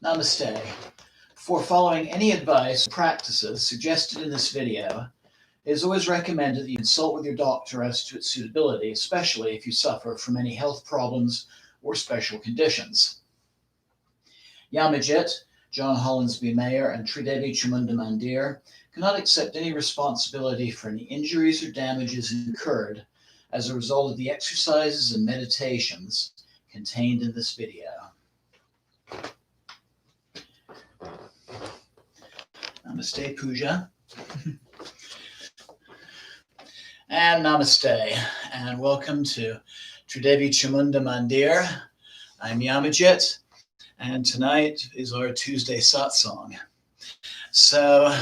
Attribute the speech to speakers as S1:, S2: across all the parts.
S1: Namaste. Before following any advice or practices suggested in this video, it is always recommended that you consult with your doctor as to its suitability, especially if you suffer from any health problems or special conditions. Yamajit, John Hollinsby Mayer, and Tridevi Chamunda Mandir cannot accept any responsibility for any injuries or damages incurred as a result of the exercises and meditations contained in this video. Namaste, Puja. And namaste, and welcome to Tridevi Chamunda Mandir. I'm Yamajit, and tonight is our Tuesday satsang. So,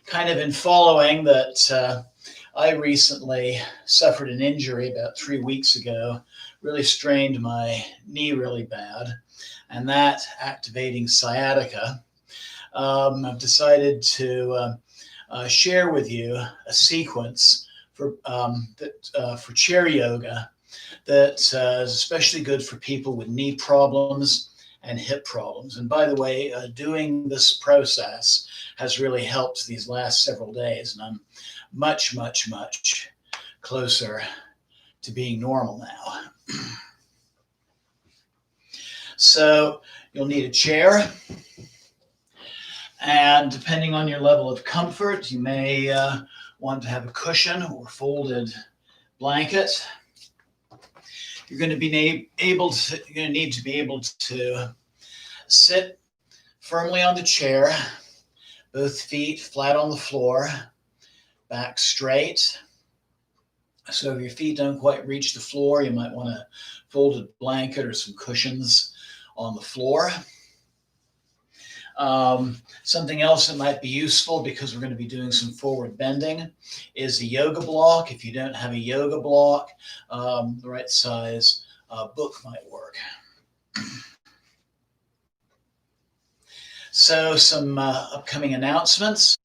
S1: kind of in following that, I recently suffered an injury about 3 weeks ago, really strained my knee really bad, and that activating sciatica. I've decided to share with you a sequence for chair yoga that is especially good for people with knee problems and hip problems. And by the way, doing this process has really helped these last several days, and I'm much, much, much closer to being normal now. So you'll need a chair. And depending on your level of comfort, you may want to have a cushion or folded blanket. You're going to need to be able to sit firmly on the chair, both feet flat on the floor, back straight. So if your feet don't quite reach the floor, you might want a folded blanket or some cushions on the floor. Something else that might be useful, because we're going to be doing some forward bending, is a yoga block. If you don't have a yoga block, the right size book might work. So some upcoming announcements.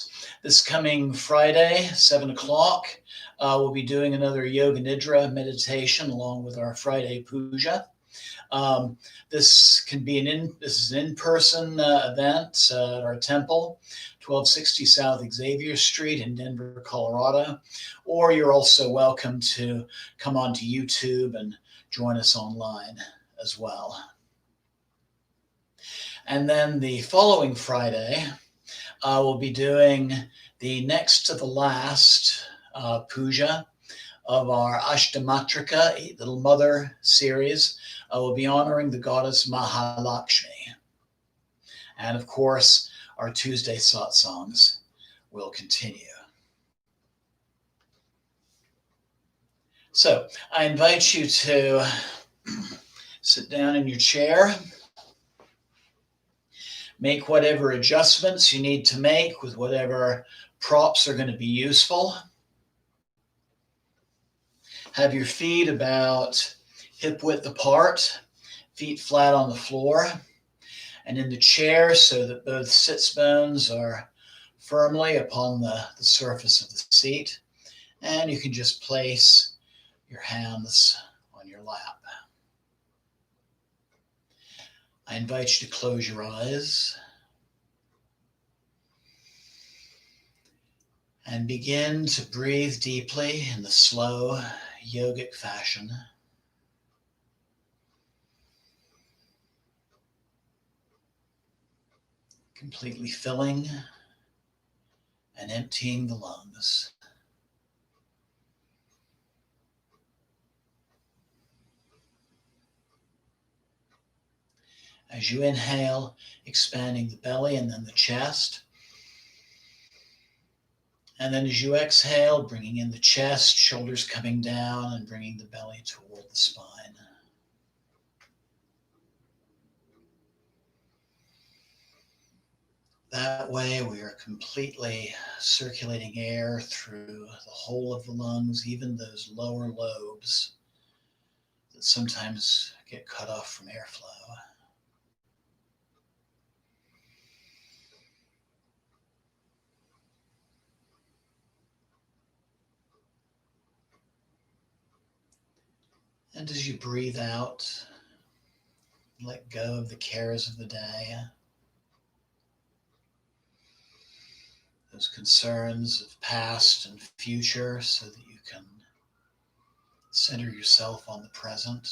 S1: This coming Friday, 7 o'clock, we'll be doing another Yoga Nidra meditation along with our Friday Puja. This is an in-person event at our temple, 1260 South Xavier Street in Denver, Colorado. Or you're also welcome to come onto YouTube and join us online as well. And then the following Friday, we'll be doing the next to the last puja of our Ashtamatrika, 8 Little Mother series. We'll be honoring the goddess Mahalakshmi. And of course, our Tuesday satsangs will continue. So I invite you to sit down in your chair. Make whatever adjustments you need to make with whatever props are going to be useful. Have your feet about hip width apart, feet flat on the floor, and in the chair so that both sits bones are firmly upon the surface of the seat. And you can just place your hands on your lap. I invite you to close your eyes and begin to breathe deeply in the slow yogic fashion. Completely filling and emptying the lungs. As you inhale, expanding the belly and then the chest. And then as you exhale, bringing in the chest, shoulders coming down, and bringing the belly toward the spine. That way, we are completely circulating air through the whole of the lungs, even those lower lobes that sometimes get cut off from airflow. And as you breathe out, Let go of the cares of the day, those concerns of past and future, so that you can center yourself on the present.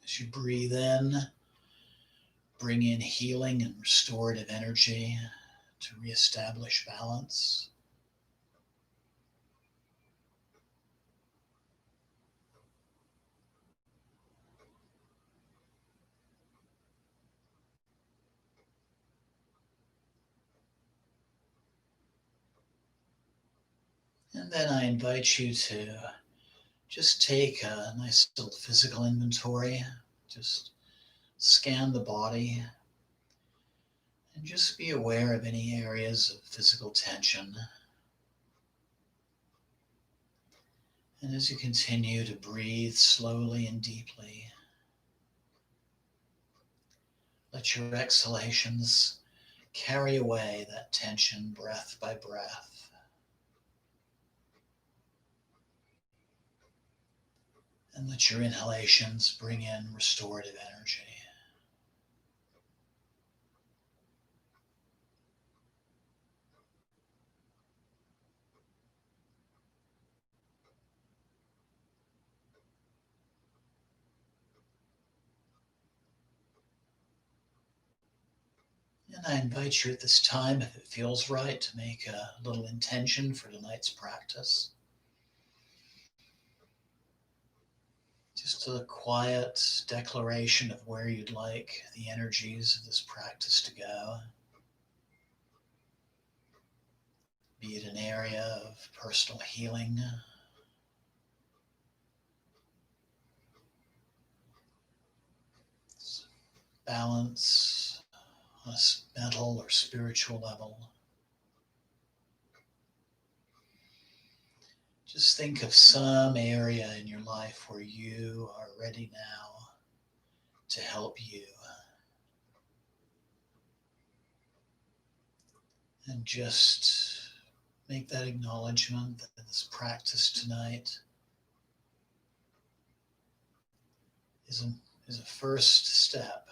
S1: As you breathe in, bring in healing and restorative energy to reestablish balance. And then I invite you to just take a nice little physical inventory. Just scan the body and just be aware of any areas of physical tension. And as you continue to breathe slowly and deeply, let your exhalations carry away that tension breath by breath. And let your inhalations bring in restorative energy. And I invite you at this time, if it feels right, to make a little intention for tonight's practice. Just a quiet declaration of where you'd like the energies of this practice to go. Be it an area of personal healing, balance on a mental or spiritual level. Just think of some area in your life where you are ready now to help you. And just make that acknowledgement that this practice tonight is a first step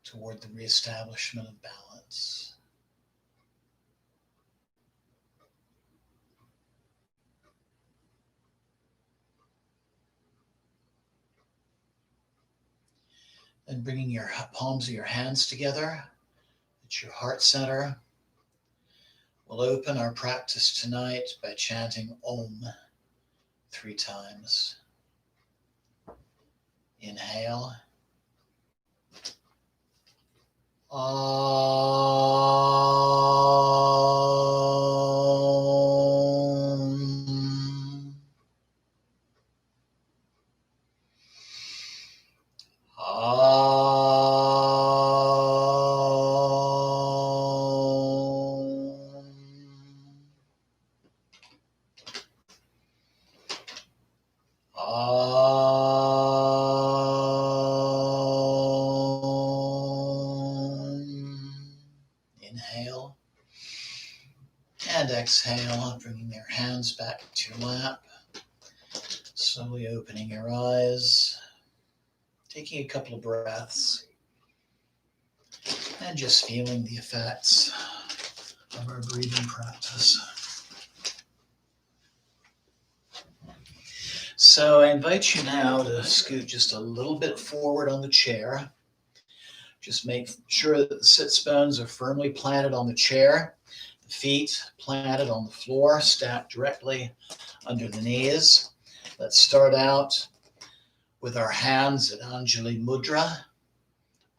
S1: toward the reestablishment of balance. And bringing your palms of your hands together at your heart center, we'll open our practice tonight by chanting Om 3 times. Inhale. Om. Inhale and exhale, bringing your hands back to your lap, slowly opening your eyes, taking a couple of breaths, and just feeling the effects of our breathing practice. So I invite you now to scoot just a little bit forward on the chair. Just make sure that the sits bones are firmly planted on the chair, the feet planted on the floor, stacked directly under the knees. Let's start out with our hands at Anjali Mudra,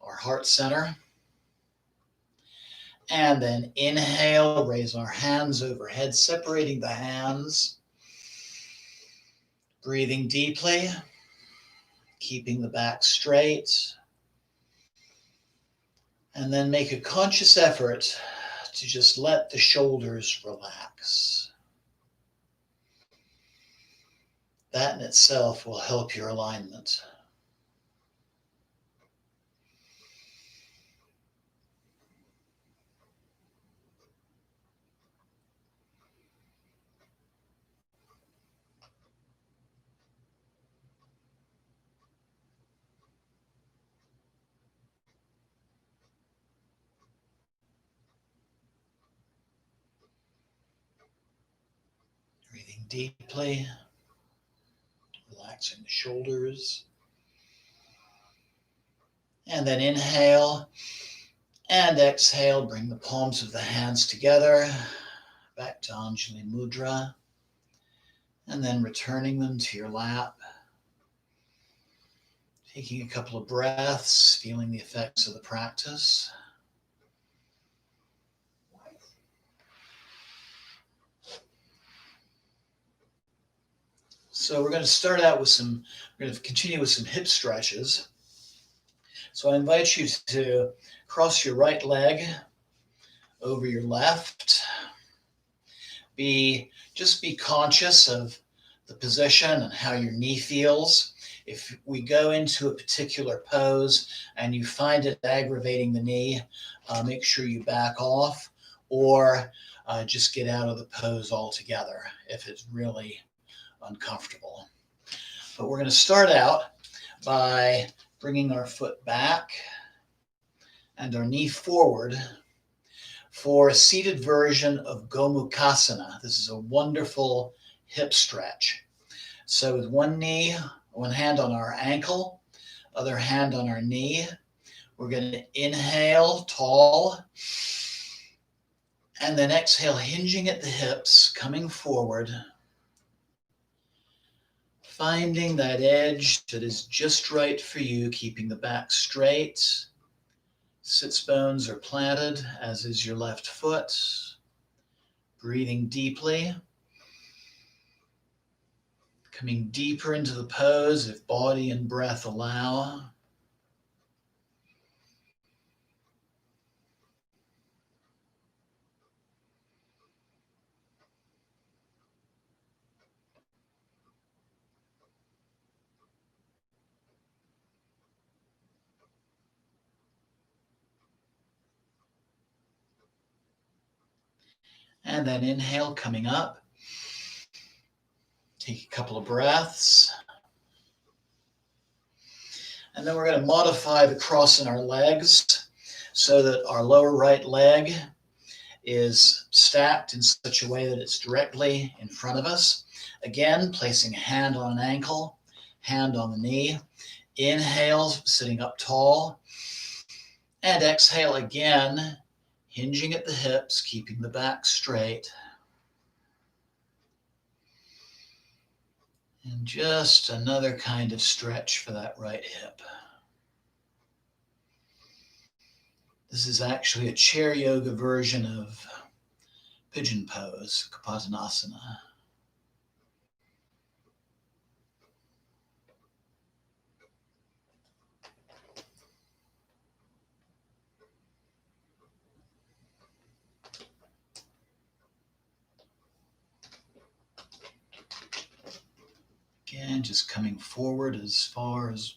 S1: our heart center. And then inhale, raise our hands overhead, separating the hands. Breathing deeply, keeping the back straight. And then make a conscious effort to just let the shoulders relax. That in itself will help your alignment. deeply, relaxing the shoulders. And then inhale and exhale. Bring the palms of the hands together, back to Anjali Mudra, and then returning them to your lap. Taking a couple of breaths, feeling the effects of the practice. So we're going to start out with we're going to continue with some hip stretches. So I invite you to cross your right leg over your left. Just be conscious of the position and how your knee feels. If we go into a particular pose and you find it aggravating the knee, make sure you back off or just get out of the pose altogether if it's really uncomfortable. But we're going to start out by bringing our foot back and our knee forward for a seated version of Gomukhasana. This is a wonderful hip stretch. So with one hand on our ankle, other hand on our knee, we're going to inhale tall and then exhale, hinging at the hips, coming forward, finding that edge that is just right for you, keeping the back straight. Sits bones are planted, as is your left foot. Breathing deeply. Coming deeper into the pose if body and breath allow. And then inhale, coming up. Take a couple of breaths. And then we're going to modify the cross in our legs so that our lower right leg is stacked in such a way that it's directly in front of us. Again, placing a hand on an ankle, hand on the knee. Inhale, sitting up tall. And exhale again, hinging at the hips, keeping the back straight. And just another kind of stretch for that right hip. This is actually a chair yoga version of pigeon pose, Kapatanasana. Again, just coming forward as far as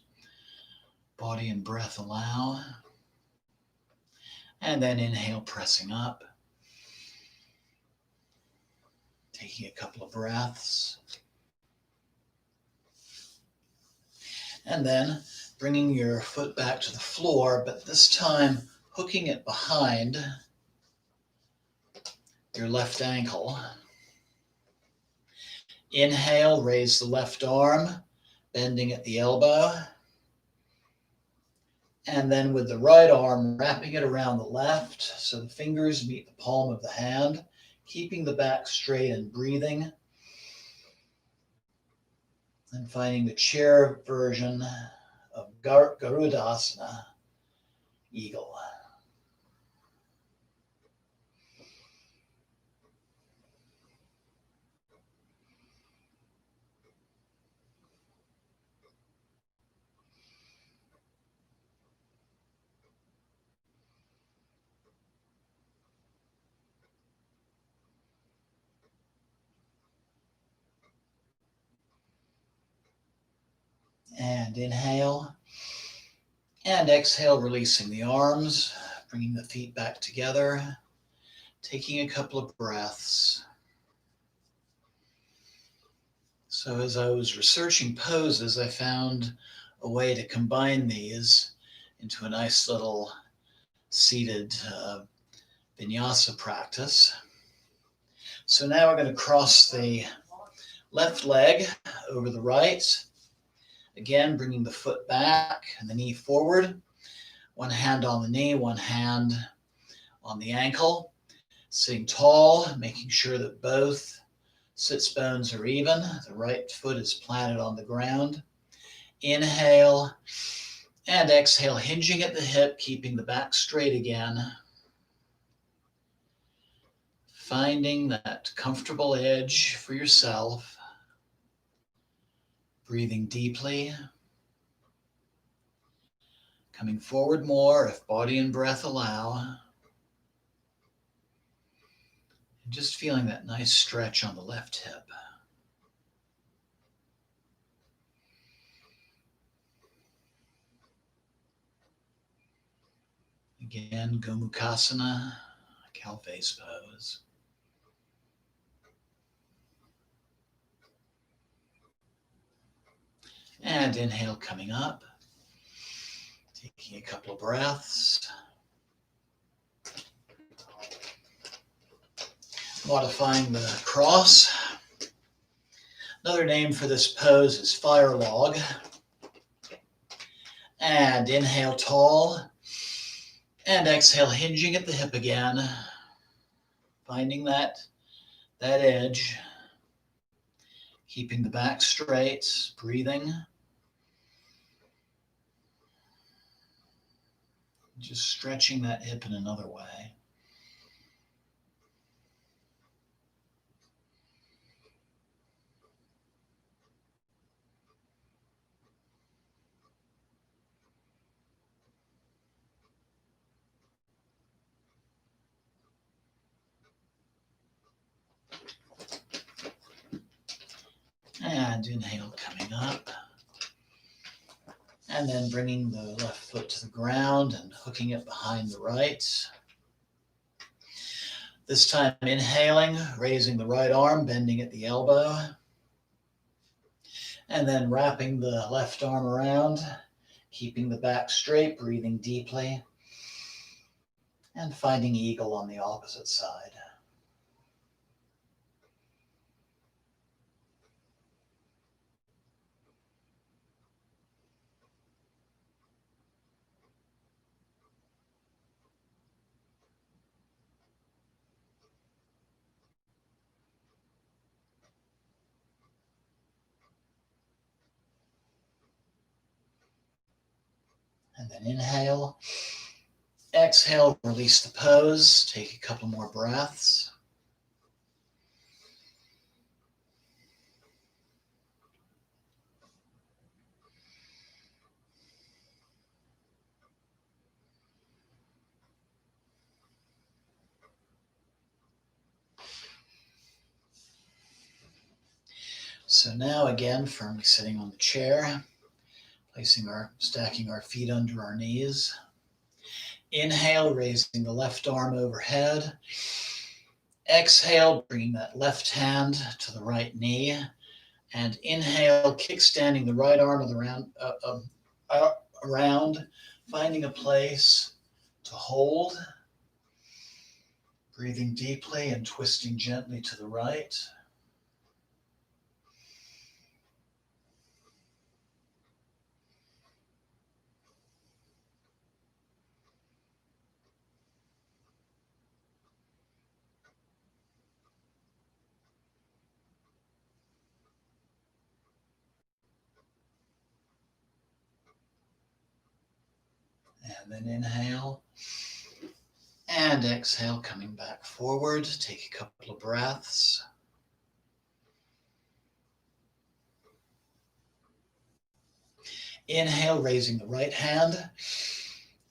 S1: body and breath allow. And then inhale, pressing up. Taking a couple of breaths. And then bringing your foot back to the floor, but this time hooking it behind your left ankle. Inhale, raise the left arm, bending at the elbow. And then with the right arm, wrapping it around the left so the fingers meet the palm of the hand, keeping the back straight and breathing. And finding the chair version of Garudasana, eagle. And inhale. And exhale, releasing the arms, bringing the feet back together, taking a couple of breaths. So as I was researching poses, I found a way to combine these into a nice little seated vinyasa practice. So now we're going to cross the Left leg over the right. Again, bringing the foot back and the knee forward. One hand on the knee, one hand on the ankle. Sitting tall, making sure that both sits bones are even. The right foot is planted on the ground. Inhale and exhale, hinging at the hip, keeping the back straight again. Finding that comfortable edge for yourself. Breathing deeply. Coming forward more if body and breath allow. And just feeling that nice stretch on the left hip. Again, Gomukhasana, cow face pose. And inhale coming up. Taking a couple of breaths. Modifying the cross. Another name for this pose is fire log. And inhale tall. And exhale, hinging at the hip again. Finding that edge. Keeping the back straight. Breathing. Just stretching that hip in another way. And inhale coming up. And then bringing the left foot to the ground and hooking it behind the right. This time inhaling, raising the right arm, bending at the elbow. And then wrapping the left arm around, keeping the back straight, breathing deeply. And finding eagle on the opposite side. And then inhale. Exhale, release the pose. Take a couple more breaths. So now again, firmly sitting on the chair, stacking our feet under our knees. Inhale, raising the left arm overhead. Exhale, bringing that left hand to the right knee. And inhale, kickstanding the right arm around, finding a place to hold. Breathing deeply and twisting gently to the right. And then inhale. And exhale, coming back forward. Take a couple of breaths. Inhale, raising the right hand.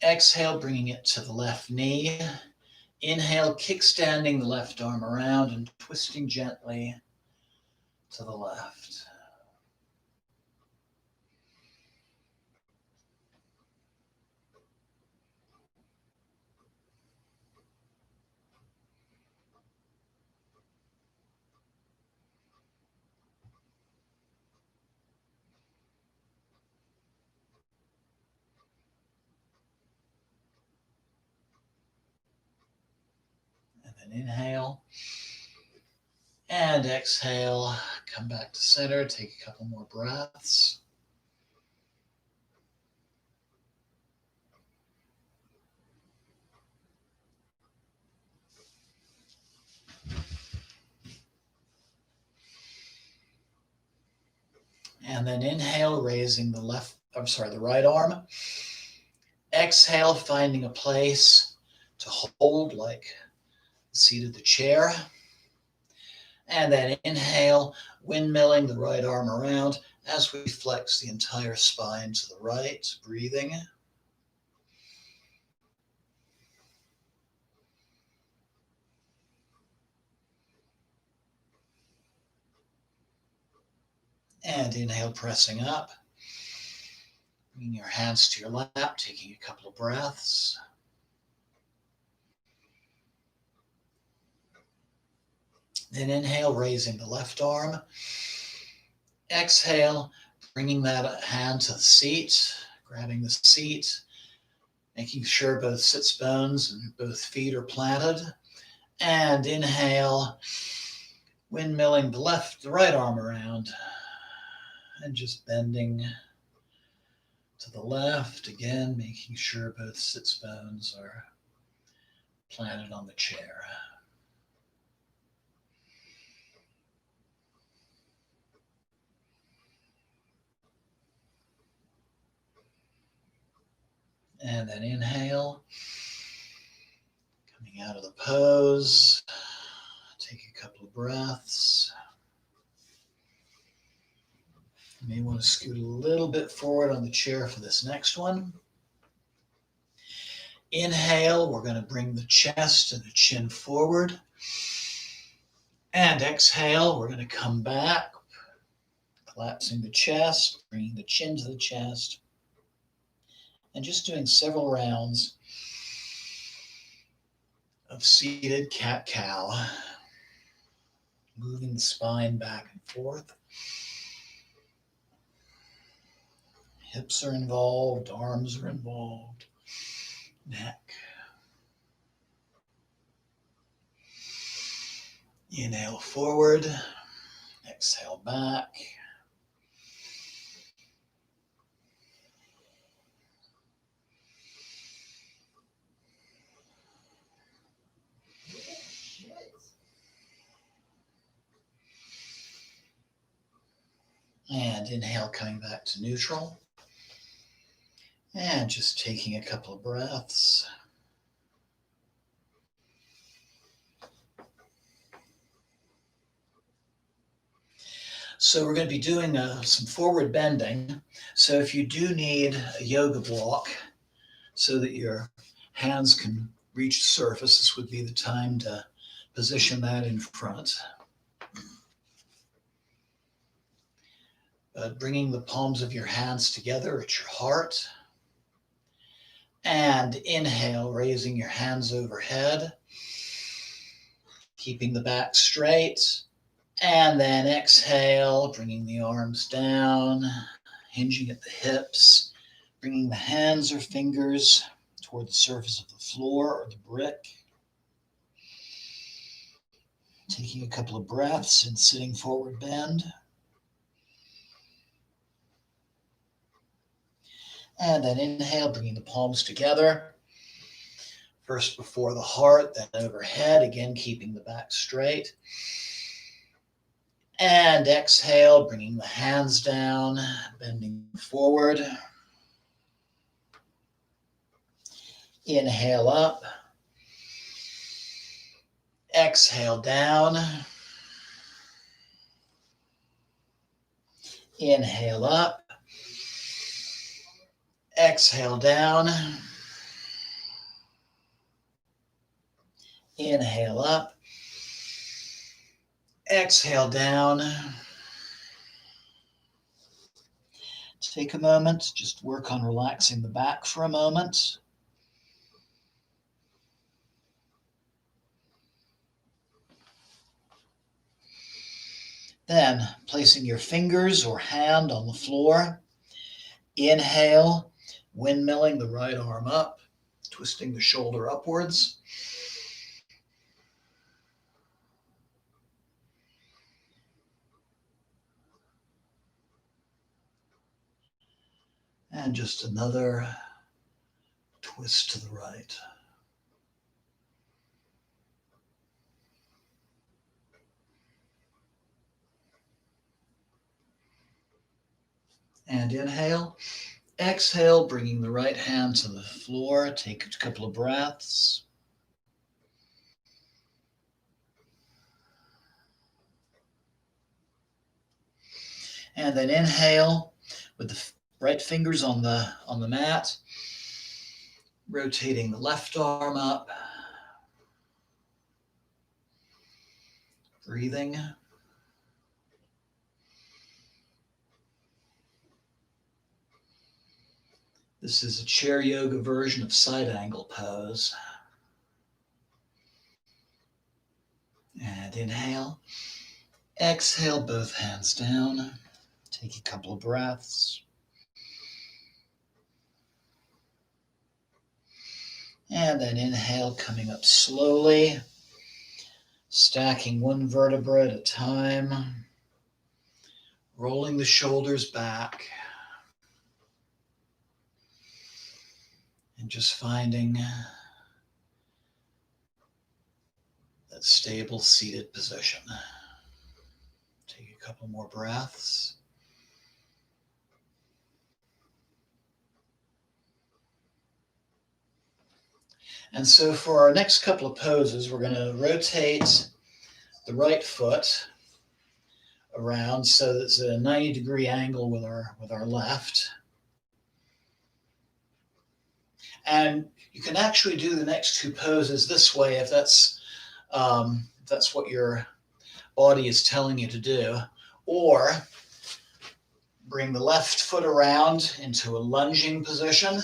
S1: Exhale, bringing it to the left knee. Inhale, kickstanding the left arm around and twisting gently to the left. And then inhale. And exhale, come back to center, take a couple more breaths. And then inhale, raising the right arm. Exhale, finding a place to hold like the seat of the chair. And then inhale, windmilling the right arm around as we flex the entire spine to the right, breathing. And inhale, pressing up. Bringing your hands to your lap, taking a couple of breaths. Then inhale, raising the left arm. Exhale, bringing that hand to the seat, grabbing the seat, making sure both sits bones and both feet are planted. And inhale, windmilling the right arm around and just bending to the left, again, making sure both sits bones are planted on the chair. And then inhale, coming out of the pose, take a couple of breaths. You may want to scoot a little bit forward on the chair for this next one. Inhale, we're going to bring the chest and the chin forward. And exhale, we're going to come back, collapsing the chest, bringing the chin to the chest, and just doing several rounds of seated cat-cow, moving the spine back and forth. Hips are involved, arms are involved, neck. Inhale forward, exhale back. And inhale, coming back to neutral. And just taking a couple of breaths. So we're going to be doing some forward bending. So if you do need a yoga block so that your hands can reach the surface, this would be the time to position that in front. Bringing the palms of your hands together at your heart. And inhale, raising your hands overhead, keeping the back straight. And then exhale, bringing the arms down, hinging at the hips, bringing the hands or fingers toward the surface of the floor or the brick. Taking a couple of breaths in sitting forward bend. And then inhale, bringing the palms together. First before the heart, then overhead, again keeping the back straight. And exhale, bringing the hands down, bending forward. Inhale up. Exhale down. Inhale up. Exhale down. Inhale up. Exhale down. Take a moment, just work on relaxing the back for a moment. Then, placing your fingers or hand on the floor, inhale, windmilling the right arm up, twisting the shoulder upwards. And just another twist to the right. And inhale. Exhale, bringing the right hand to the floor. Take a couple of breaths. And then inhale with the right fingers on the mat, rotating the left arm up, breathing. This is a chair yoga version of side angle pose. And inhale. Exhale, both hands down. Take a couple of breaths. And then inhale, coming up slowly, stacking one vertebra at a time, rolling the shoulders back, and just finding that stable seated position. Take a couple more breaths. And so for our next couple of poses, we're going to rotate the right foot around so that it's at a 90-degree angle with our left. And you can actually do the next two poses this way if that's what your body is telling you to do. Or bring the left foot around into a lunging position.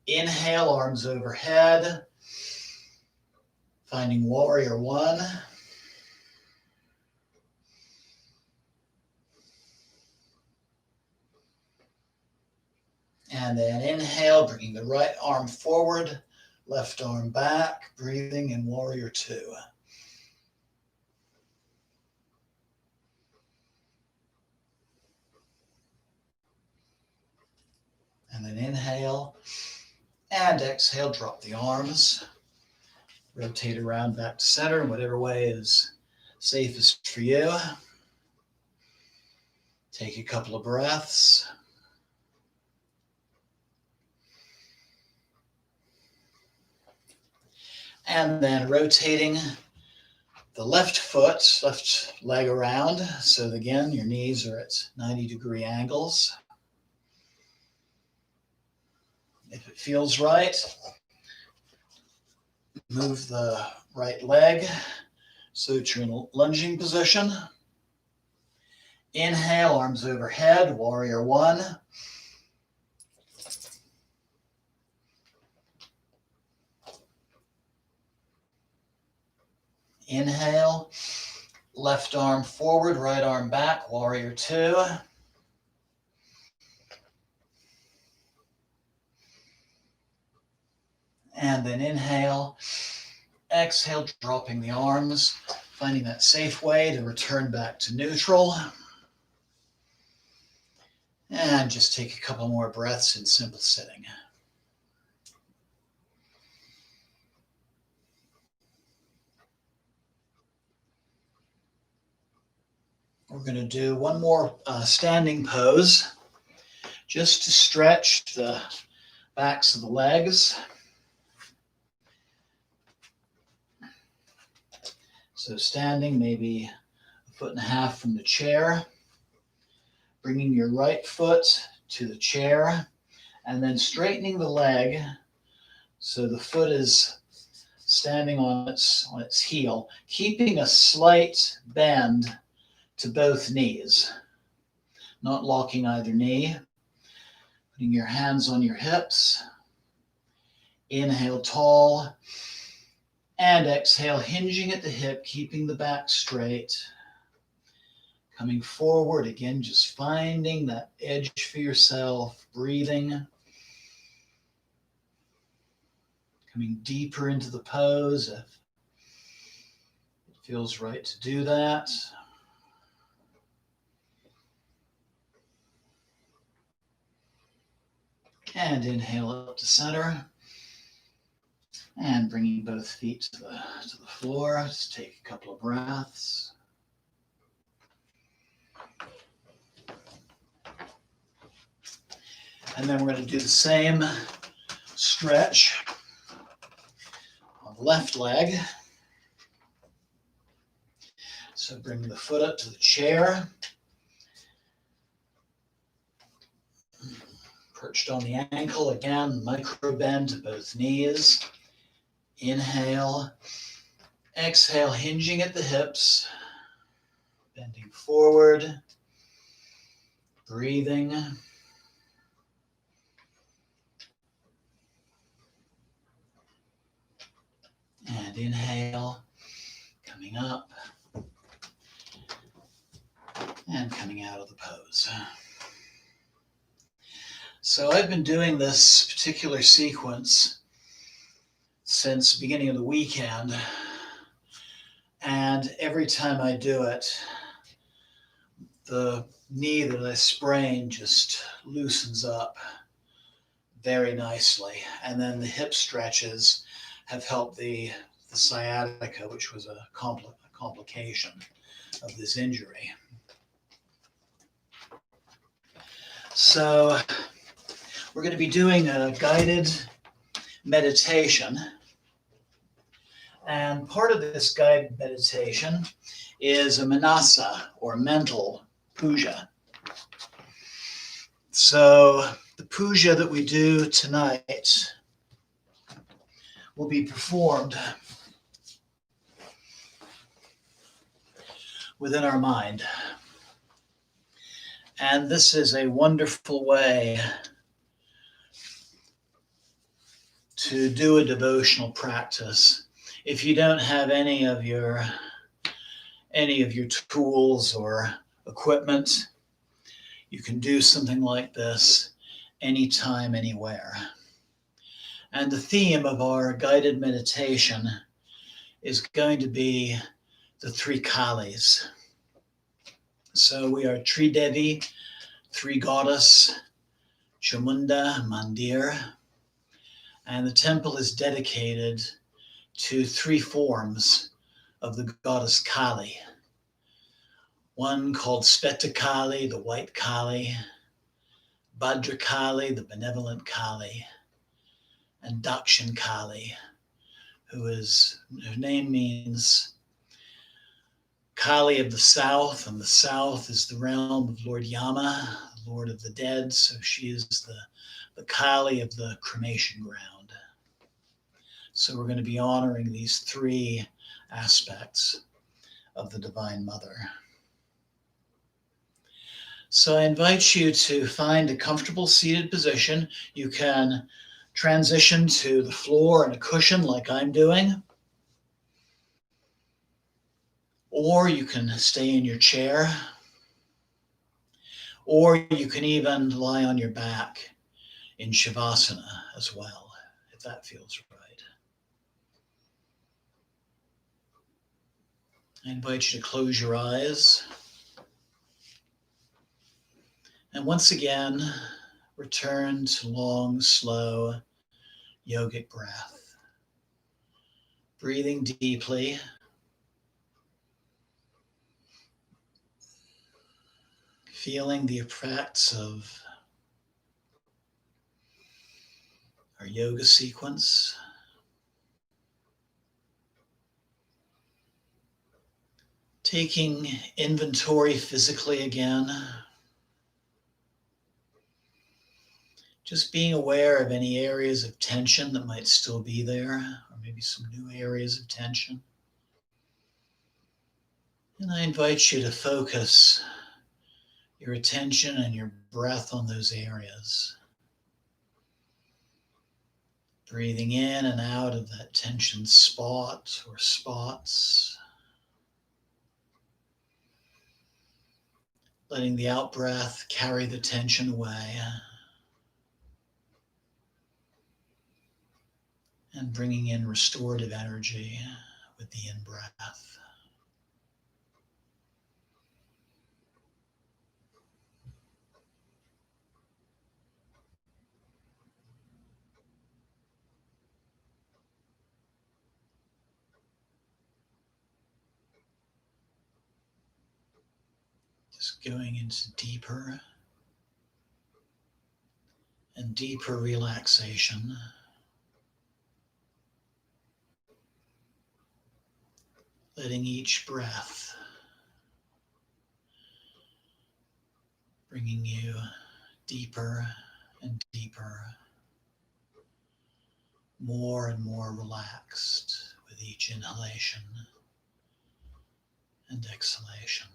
S1: Inhale, arms overhead, finding warrior one. And then inhale, bringing the right arm forward, left arm back, breathing in warrior two. And then inhale and exhale, drop the arms, rotate around back to center in whatever way is safest for you. Take a couple of breaths. And then rotating the left foot, left leg around. So again, your knees are at 90-degree angles. If it feels right, move the right leg so that you're in a lunging position. Inhale, arms overhead, warrior one. Inhale, left arm forward, right arm back, warrior two. And then inhale, exhale, dropping the arms, finding that safe way to return back to neutral. And just take a couple more breaths in simple sitting. We're going to do one more standing pose just to stretch the backs of the legs. So standing maybe a foot and a half from the chair, bringing your right foot to the chair, and then straightening the leg so the foot is standing on its heel, keeping a slight bend to both knees, not locking either knee. Putting your hands on your hips. Inhale tall. And exhale, hinging at the hip, keeping the back straight. Coming forward, again, just finding that edge for yourself, breathing. Coming deeper into the pose if it feels right to do that. And inhale up to center. And bringing both feet to the floor. Just take a couple of breaths. And then we're going to do the same stretch on the left leg. So bring the foot up to the chair. Perched on the ankle again, micro bend to both knees. Inhale. Exhale, hinging at the hips. Bending forward. Breathing. And inhale, coming up. And coming out of the pose. So I've been doing this particular sequence since the beginning of the weekend. And every time I do it, the knee that I sprained just loosens up very nicely. And then the hip stretches have helped the sciatica, which was a complication of this injury. So we're going to be doing a guided meditation. And part of this guided meditation is a Manasa, or mental Puja. So the Puja that we do tonight will be performed within our mind. And this is a wonderful way to do a devotional practice. If you don't have any of your tools or equipment, you can do something like this anytime, anywhere. And the theme of our guided meditation is going to be the three Kalis. So we are Tridevi, three goddess, Chamunda Mandir, and the temple is dedicated to three forms of the goddess Kali. One called Sveta Kali, the white Kali, Bhadra Kali, the benevolent Kali, and Dakshin Kali, her name means Kali of the south, and the south is the realm of Lord Yama, Lord of the dead, so she is the Kali of the cremation ground. So we're going to be honoring these three aspects of the Divine Mother. So I invite you to find a comfortable seated position. You can transition to the floor and a cushion like I'm doing, or you can stay in your chair, or you can even lie on your back in Shavasana as well, if that feels right. I invite you to close your eyes. And once again, return to long, slow, yogic breath. Breathing deeply. Feeling the effects of our yoga sequence. Taking inventory physically again. Just being aware of any areas of tension that might still be there, or maybe some new areas of tension. And I invite you to focus your attention and your breath on those areas. Breathing in and out of that tension spot or spots. Letting the out breath carry the tension away. And bringing in restorative energy with the in-breath. going into deeper and deeper relaxation. Letting each breath bringing you deeper and deeper, more and more relaxed with each inhalation and exhalation.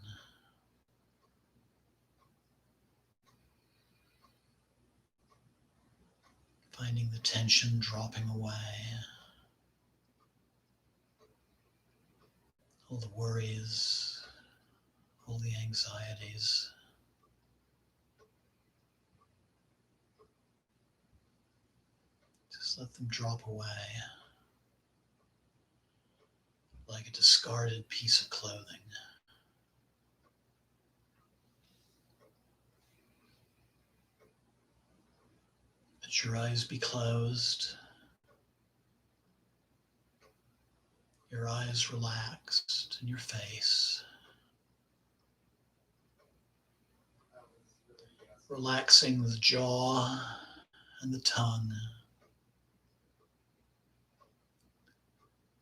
S1: Finding the tension dropping away, all the worries, all the anxieties. Just let them drop away like a discarded piece of clothing. Let your eyes be closed, your eyes relaxed, and your face. Relaxing the jaw and the tongue.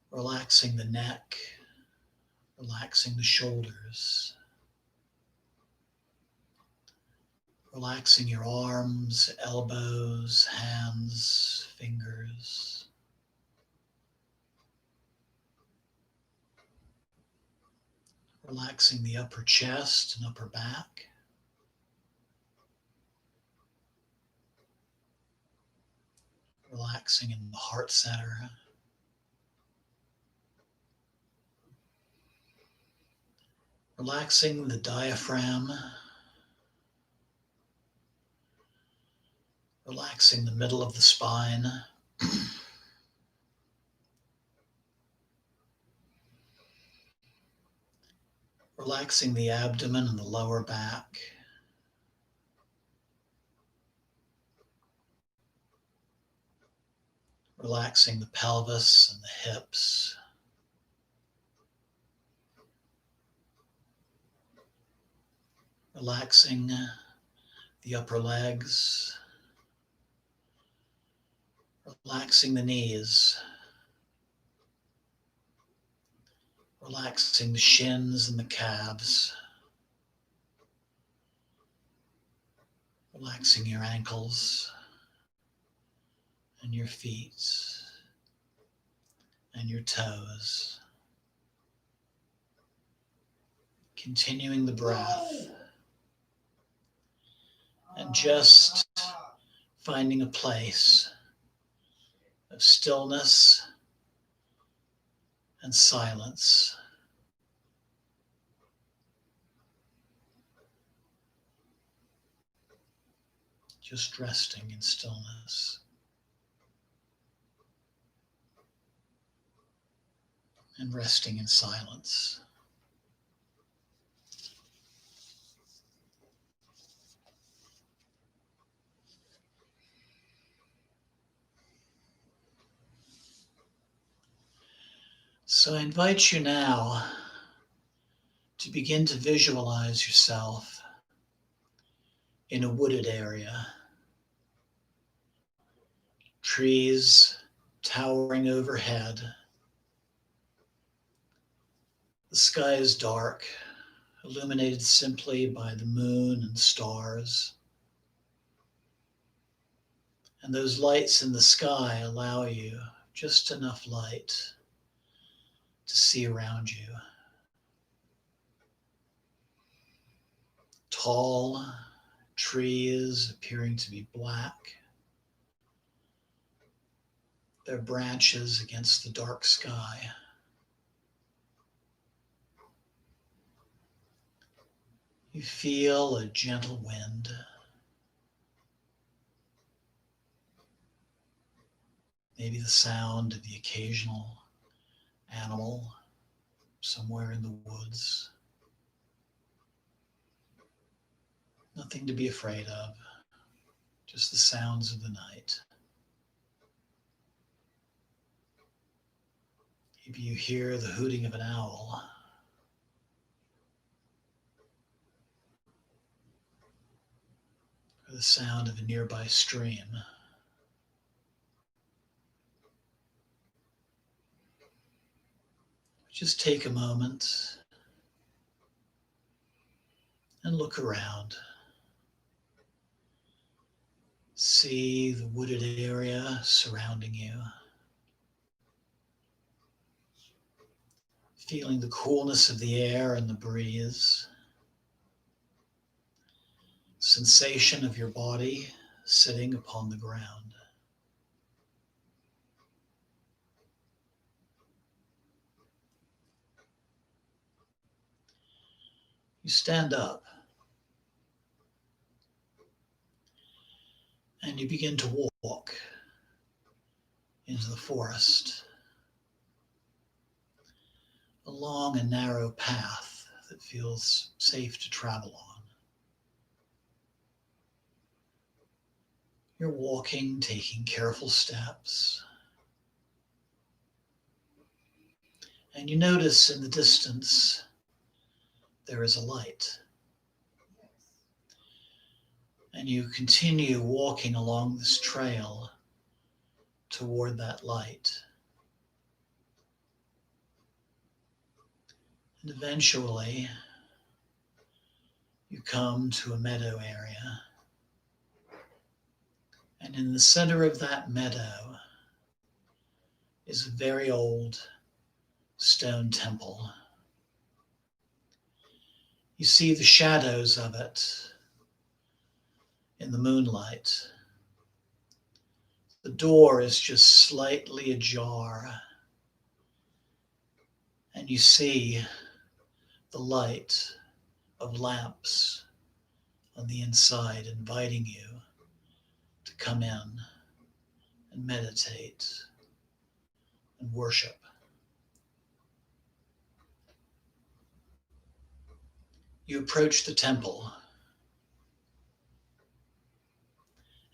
S1: Relaxing the neck, relaxing the shoulders. Relaxing your arms, elbows, hands, fingers. Relaxing the upper chest and upper back. Relaxing in the heart center. Relaxing the diaphragm. Relaxing the middle of the spine. Relaxing the abdomen and the lower back. Relaxing the pelvis and the hips. Relaxing the upper legs. Relaxing the knees. Relaxing the shins and the calves. Relaxing your ankles and your feet and your toes. Continuing the breath and just finding a place of stillness and silence. Just resting in stillness and resting in silence. So I invite you now to begin to visualize yourself in a wooded area. Trees towering overhead. The sky is dark, illuminated simply by the moon and stars. And those lights in the sky allow you just enough light to see around you. Tall trees appearing to be black, their branches against the dark sky. You feel a gentle wind. Maybe the sound of the occasional animal somewhere in the woods. Nothing to be afraid of, just the sounds of the night. Maybe you hear the hooting of an owl. the sound of a nearby stream. Just take a moment and look around. See the wooded area surrounding you. Feeling the coolness of the air and the breeze. Sensation of your body sitting upon the ground. You stand up and you begin to walk into the forest along a narrow path that feels safe to travel on. You're walking, taking careful steps, and you notice in the distance there is a light. And you continue walking along this trail toward that light. And eventually, you come to a meadow area. And in the center of that meadow is a very old stone temple. You see the shadows of it in the moonlight. The door is just slightly ajar, and you see the light of lamps on the inside inviting you to come in and meditate and worship. You approach the temple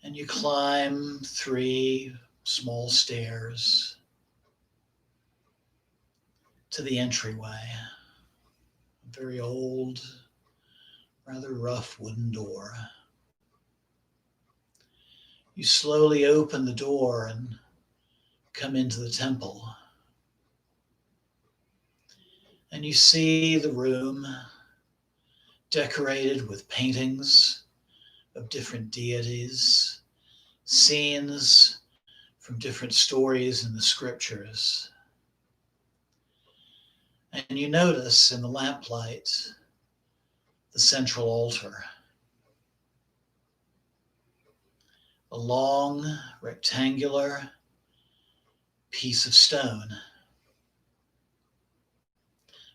S1: and you climb 3 small stairs to the entryway. A very old, rather rough wooden door. You slowly open the door and come into the temple. And you see the room decorated with paintings of different deities, scenes from different stories in the scriptures. And you notice in the lamplight the central altar. A long rectangular piece of stone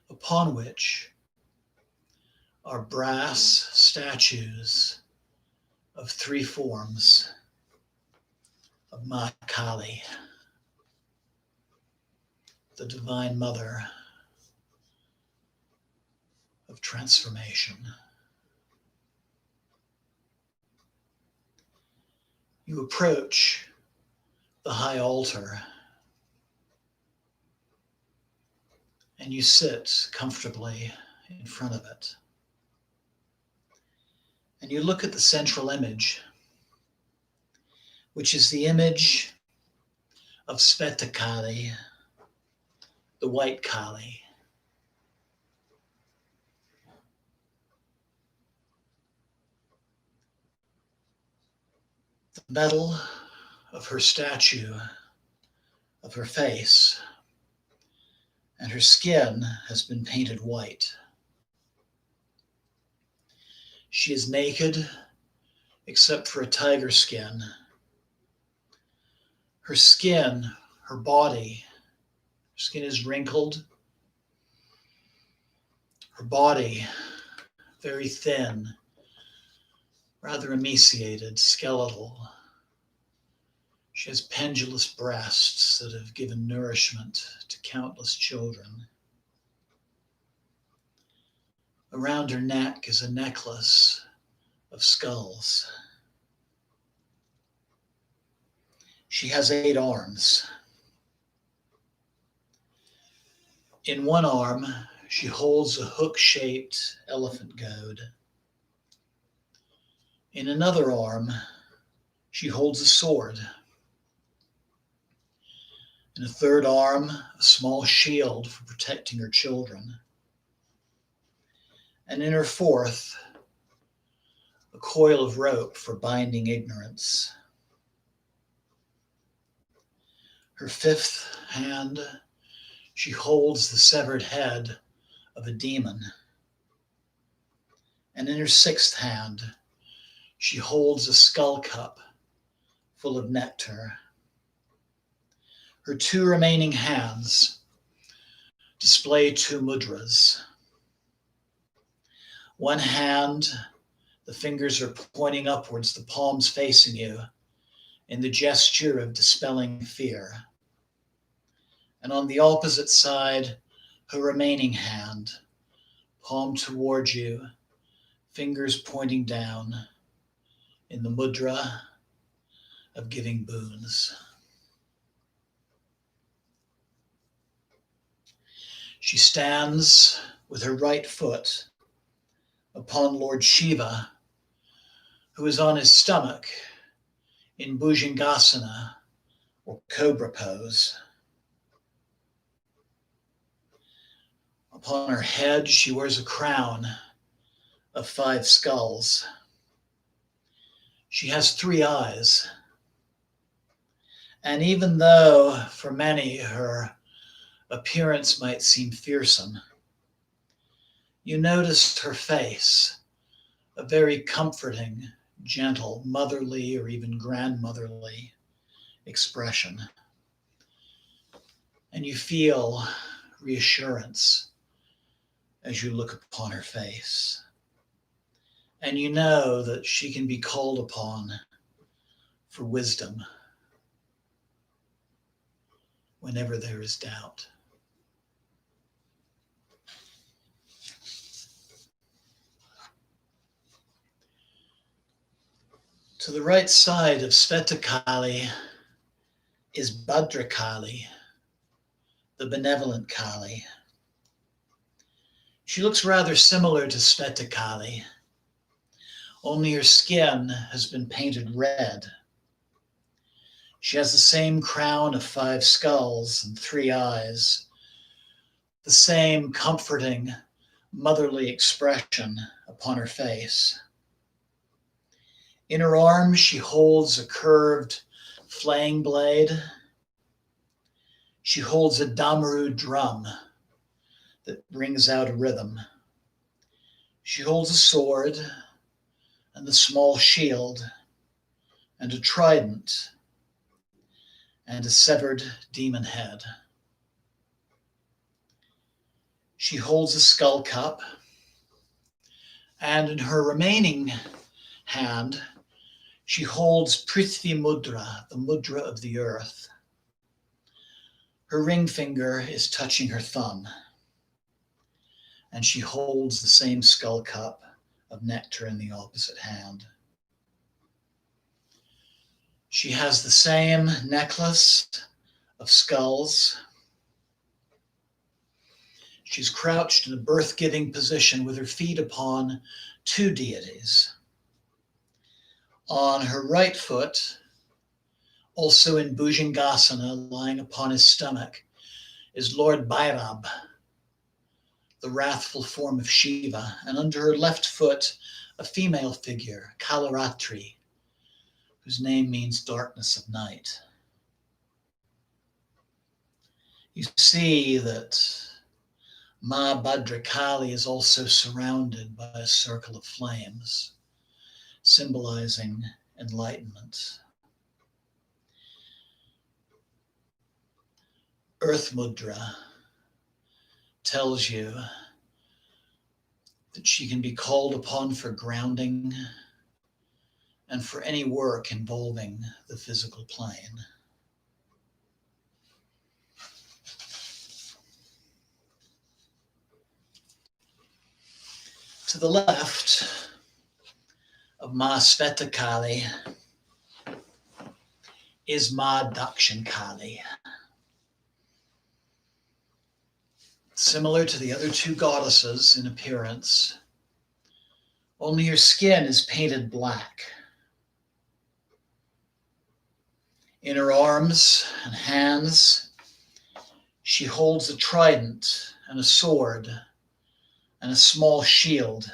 S1: upon which are brass statues of 3 forms of Ma Kali, the Divine Mother of transformation. You approach the high altar and you sit comfortably in front of it. And you look at the central image, which is the image of Sveta Kali, the white Kali. The metal of her statue, of her face, and her skin has been painted white. She is naked except for a tiger skin. Her skin, her body, her skin is wrinkled. Her body, very thin, rather emaciated, skeletal. She has pendulous breasts that have given nourishment to countless children. Around her neck is a necklace of skulls. She has 8 arms. In one arm, she holds a hook-shaped elephant goad. In another arm, she holds a sword. In a third arm, a small shield for protecting her children. And in her fourth, a coil of rope for binding ignorance. Her fifth hand, she holds the severed head of a demon. And in her sixth hand, she holds a skull cup full of nectar. Her two remaining hands display two mudras. One hand, the fingers are pointing upwards, the palms facing you, in the gesture of dispelling fear. And on the opposite side, her remaining hand, palm towards you, fingers pointing down, in the mudra of giving boons. She stands with her right foot upon Lord Shiva, who is on his stomach in Bhujangasana, or cobra pose. Upon her head, she wears a crown of 5 skulls. She has 3 eyes. And even though for many her appearance might seem fearsome, you noticed her face, a very comforting, gentle, motherly, or even grandmotherly expression. And you feel reassurance as you look upon her face. And you know that she can be called upon for wisdom whenever there is doubt. To the right side of Svetakali is Bhadrakali, the benevolent Kali. She looks rather similar to Svetakali, only her skin has been painted red. She has the same crown of 5 skulls and 3 eyes, the same comforting, motherly expression upon her face. In her arm, she holds a curved flaying blade. She holds a damaru drum that brings out a rhythm. She holds a sword and a small shield and a trident and a severed demon head. She holds a skull cup, and in her remaining hand, she holds Prithvi Mudra, the mudra of the earth. Her ring finger is touching her thumb, and she holds the same skull cup of nectar in the opposite hand. She has the same necklace of skulls. She's crouched in a birth-giving position with her feet upon 2 deities. On her right foot, also in Bhujangasana, lying upon his stomach, is Lord Bhairab, the wrathful form of Shiva, and under her left foot, a female figure, Kalaratri, whose name means darkness of night. You see that Ma Bhadrakali is also surrounded by a circle of flames, symbolizing enlightenment. Earth Mudra tells you that she can be called upon for grounding and for any work involving the physical plane. To the left of Ma Svetakali is Ma Dakshinkali. Similar to the other 2 goddesses in appearance, only your skin is painted black. In her arms and hands, she holds a trident and a sword and a small shield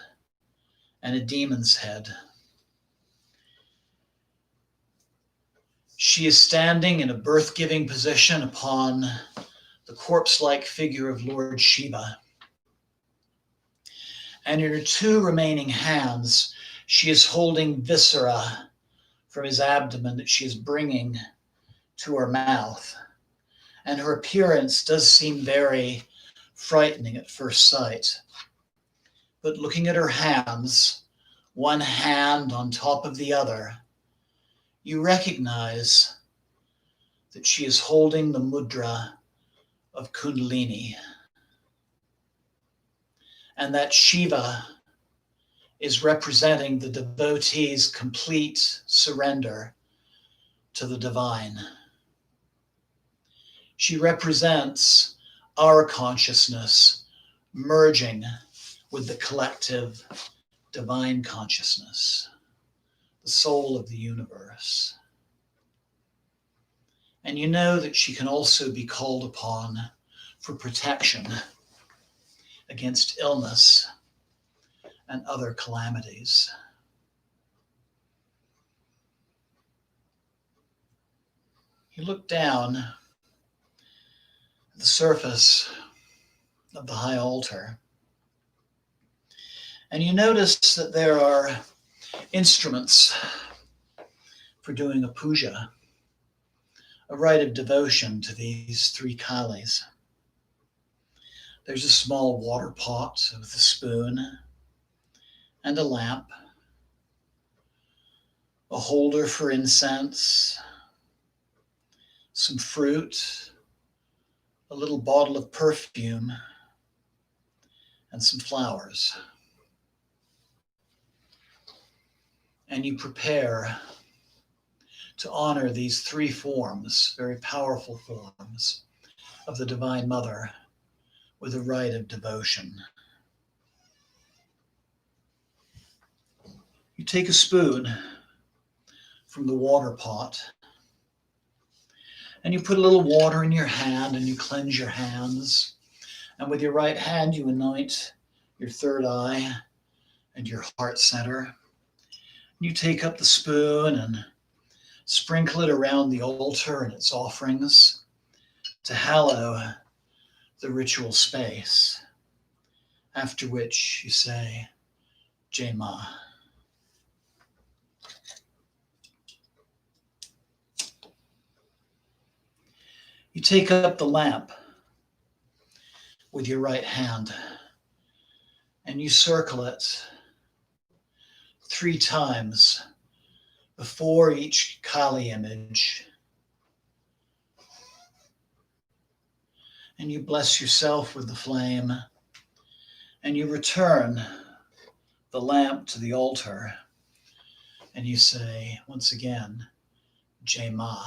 S1: and a demon's head. She is standing in a birth-giving position upon the corpse-like figure of Lord Shiva. And in her two remaining hands, she is holding viscera from his abdomen that she is bringing to her mouth. And her appearance does seem very frightening at first sight. But looking at her hands, one hand on top of the other, you recognize that she is holding the mudra of Kundalini, and that Shiva is representing the devotee's complete surrender to the divine. She represents our consciousness merging with the collective divine consciousness, the soul of the universe. And you know that she can also be called upon for protection against illness and other calamities. You look down at the surface of the high altar, and you notice that there are instruments for doing a puja, a rite of devotion to these three Kalis. There's a small water pot with a spoon and a lamp, a holder for incense, some fruit, a little bottle of perfume, and some flowers. And you prepare to honor these three forms, very powerful forms, of the Divine Mother with a rite of devotion. You take a spoon from the water pot, and you put a little water in your hand, and you cleanse your hands. And with your right hand, you anoint your third eye and your heart center. You take up the spoon and sprinkle it around the altar and its offerings to hallow the ritual space, after which you say, Jai Ma. You take up the lamp with your right hand and you circle it 3 times before each Kali image. And you bless yourself with the flame, and you return the lamp to the altar, and you say once again, Jai Ma.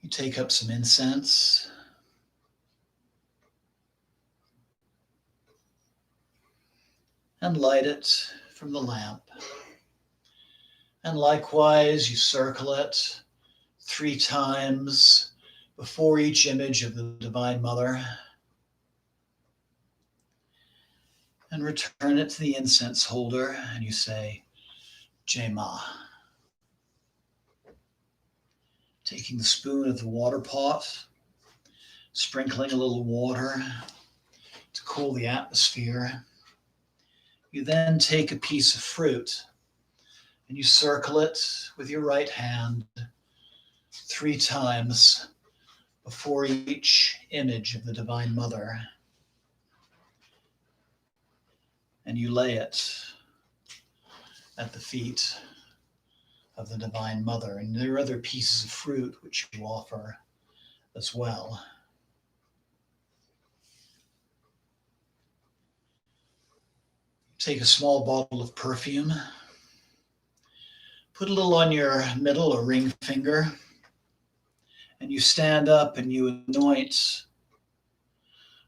S1: You take up some incense, and light it from the lamp. And likewise, you circle it 3 times before each image of the Divine Mother, and return it to the incense holder, and you say, Jai Ma. Taking the spoon of the water pot, sprinkling a little water to cool the atmosphere. You then take a piece of fruit and you circle it with your right hand 3 times before each image of the Divine Mother. And you lay it at the feet of the Divine Mother. And there are other pieces of fruit which you offer as well. Take a small bottle of perfume, put a little on your middle or ring finger, and you stand up and you anoint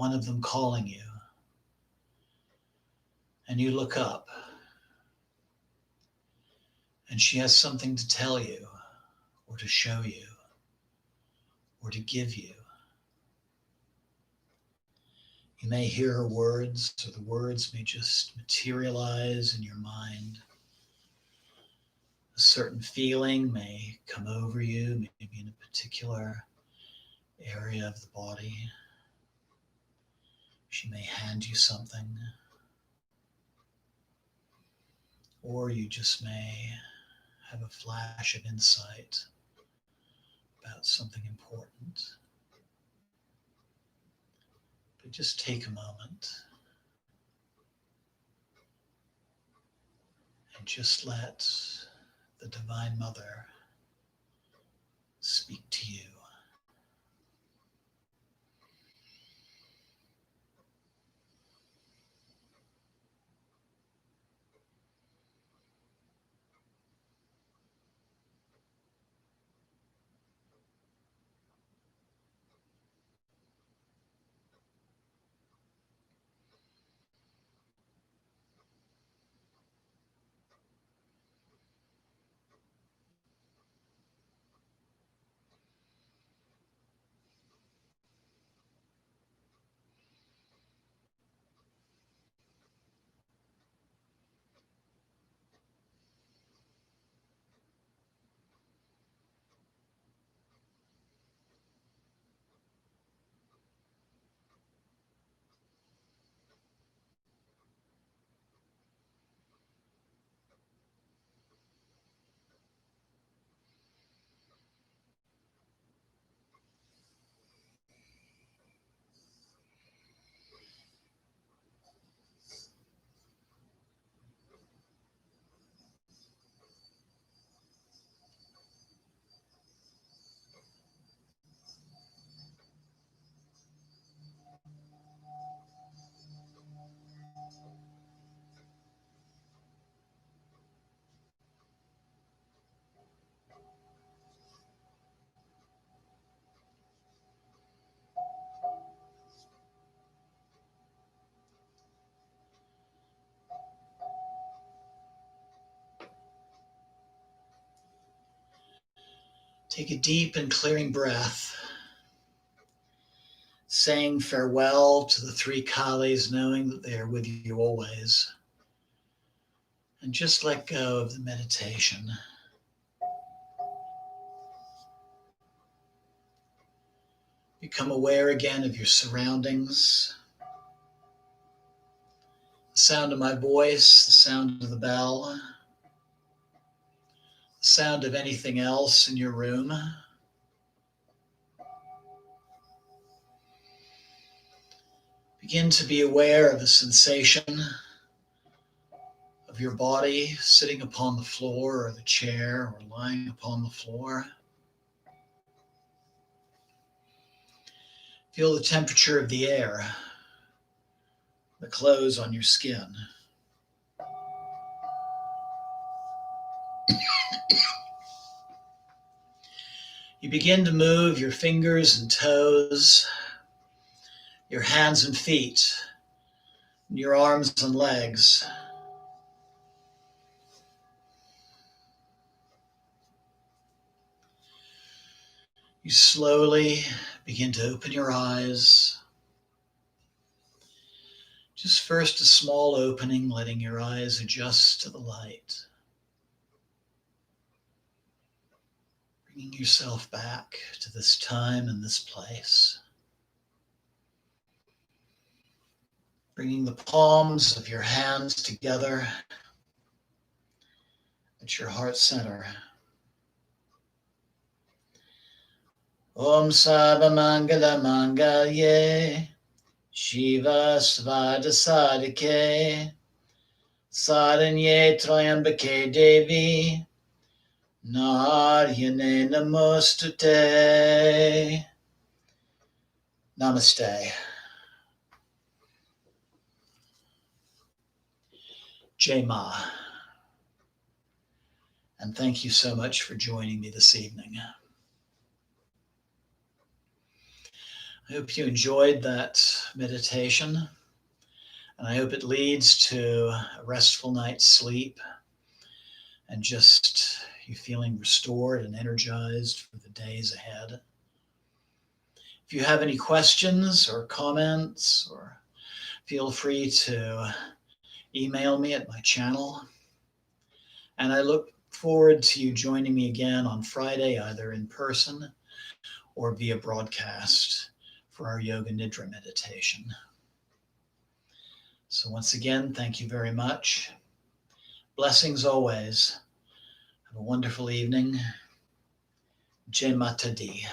S1: one of them calling you. And you look up, and she has something to tell you, or to show you, or to give you. You may hear her words, or the words may just materialize in your mind. A certain feeling may come over you, maybe in a particular area of the body. She may hand you something, or you just may have a flash of insight about something important. But just take a moment and just let the Divine Mother speak to you. Take a deep and clearing breath, saying farewell to the three Kalis, knowing that they are with you always. And just let go of the meditation. Become aware again of your surroundings. The sound of my voice, the sound of the bell, the sound of anything else in your room. Begin to be aware of the sensation of your body sitting upon the floor or the chair or lying upon the floor. Feel the temperature of the air, the clothes on your skin. You begin to move your fingers and toes, your hands and feet, and your arms and legs. You slowly begin to open your eyes. Just first a small opening, letting your eyes adjust to the light. Bringing yourself back to this time and this place. Bringing the palms of your hands together at your heart center. Om Sarva Mangala Mangalye Shiva Svada Sadike Saranye Trayambake Devi Naryane Namostute. Namaste. Jai Ma. And thank you so much for joining me this evening. I hope you enjoyed that meditation, and I hope it leads to a restful night's sleep and just you feeling restored and energized for the days ahead. If you have any questions or comments, or feel free to email me at my channel. And I look forward to you joining me again on Friday, either in person or via broadcast for our Yoga Nidra meditation. So once again, thank you very much. Blessings always. Have a wonderful evening. Jai Mata Di.